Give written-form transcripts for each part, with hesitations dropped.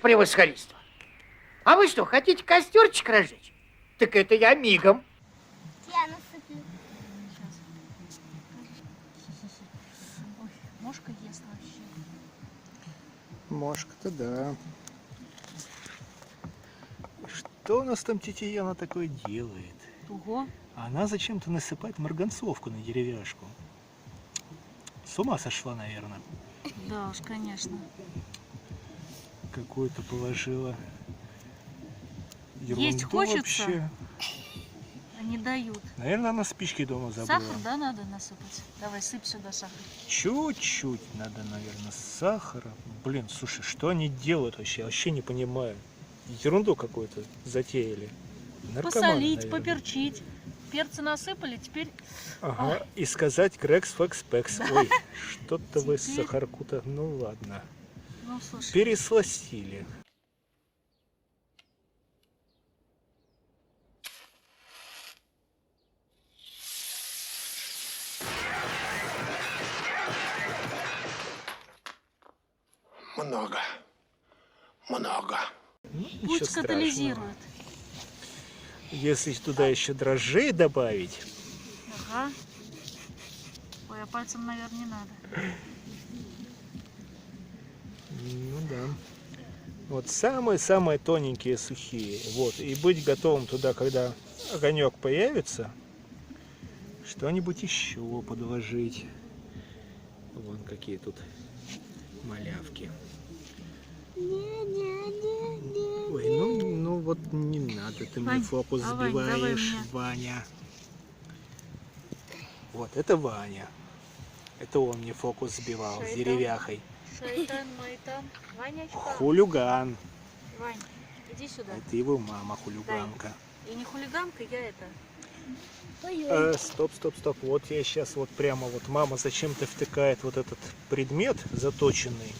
превосходительство. А вы что, хотите костерчик разжечь? Так это я мигом. Я насыплю. Ой, мошка ест вообще. Мошка-то да. Что у нас там тетя Яна такое делает? Ого. Она зачем-то насыпает марганцовку на деревяшку. С ума сошла, наверное. Да уж, конечно. Какую-то положила. Ерунду Есть хочется, вообще. а не дают. Наверное, она спички дома забыла. Сахар, да, надо насыпать? Давай, сыпь сюда сахар. Чуть-чуть надо, наверное, сахара. Блин, слушай, что они делают вообще? Я вообще не понимаю. Ерунду какую-то затеяли. Наркоманы, Посолить, наверное. поперчить. Перца насыпали, теперь... Ага, и сказать Крекс Фекс Пекс. Ой, что-то вы Теперь- сахарку-то, ну ладно. Ну, слушай, Пересластили. Много. Много. Ну, ничего пусть страшного. катализирует. Если туда еще дрожжей добавить, Ага. Ой, а пальцем, наверное, не надо. ну да. Вот самые-самые тоненькие, сухие. Вот. И быть готовым туда, когда огонек появится, что-нибудь еще подложить. Вон какие тут малявки. Ой, ну вот не надо, ты мне Вань, фокус а Вань, давай сбиваешь, мне. Ваня. Вот, это Ваня. Это он мне фокус сбивал с Шайтан. деревяхой. Шайтан, майтан. Ванечка. Хулиган. Вань, иди сюда. Это его мама хулиганка. И не хулиганка, я это. Стоп. Вот я сейчас вот прямо вот мама зачем-то втыкает вот этот предмет заточенный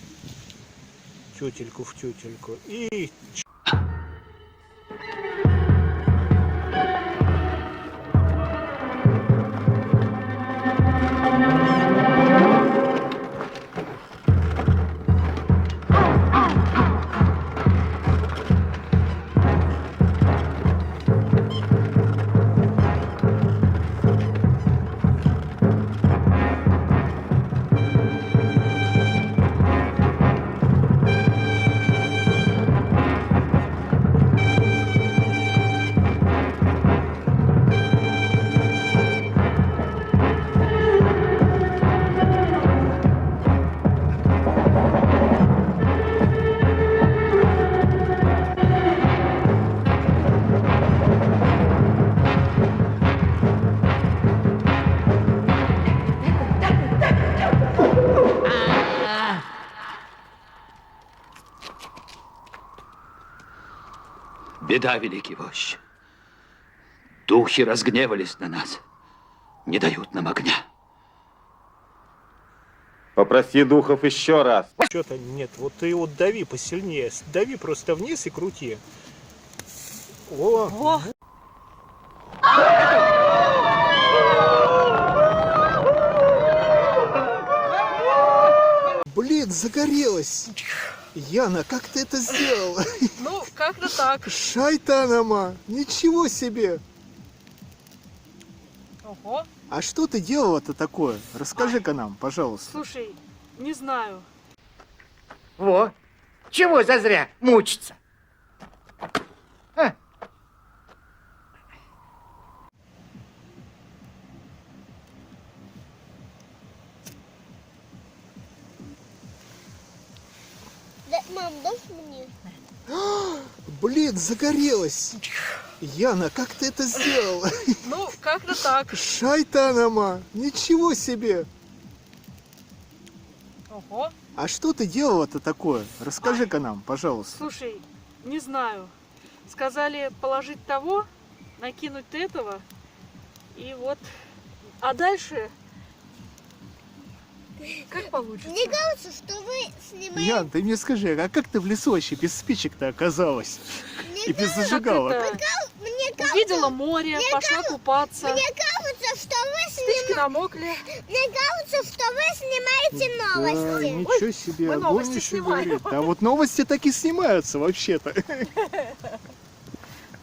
тютельку в тютельку и Беда, великий вождь. Духи разгневались на нас. Не дают нам огня. Попроси духов еще раз. что-то нет. Вот ты его дави посильнее. Дави просто вниз и крути. О, О, блин, загорелась. Яна, как ты это сделала? ну, как-то так. Шайтанама, ничего себе. Ого. А что ты делала-то такое? Расскажи-ка нам, пожалуйста. Слушай, не знаю. Во, чего зазря мучиться? А, Да, мам, дашь мне? Блин, загорелась. Яна, как ты это сделала? Ну, как-то так. Шайтанама, ничего себе. Ого. А что ты делала-то такое? Расскажи-ка нам, пожалуйста. Слушай, не знаю. Сказали положить того, накинуть этого, и вот. А дальше как получится? Мне кажется, что вы снимаете... Ян, ты мне скажи, а как ты в лесу вообще без спичек-то оказалась? И без Как зажигалок? это? Мне кажется, Увидела море, пошла купаться. мне кажется, что вы стычки намокли. Мне кажется, что вы снимаете Да, новости. ничего себе, мы огонь новости еще снимаем. горит. Да вот новости так и снимаются вообще-то.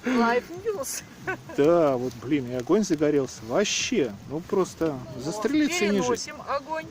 Live News. Да, вот, блин, и огонь загорелся. Вообще, ну просто застрелиться ниже. Переносим огонь.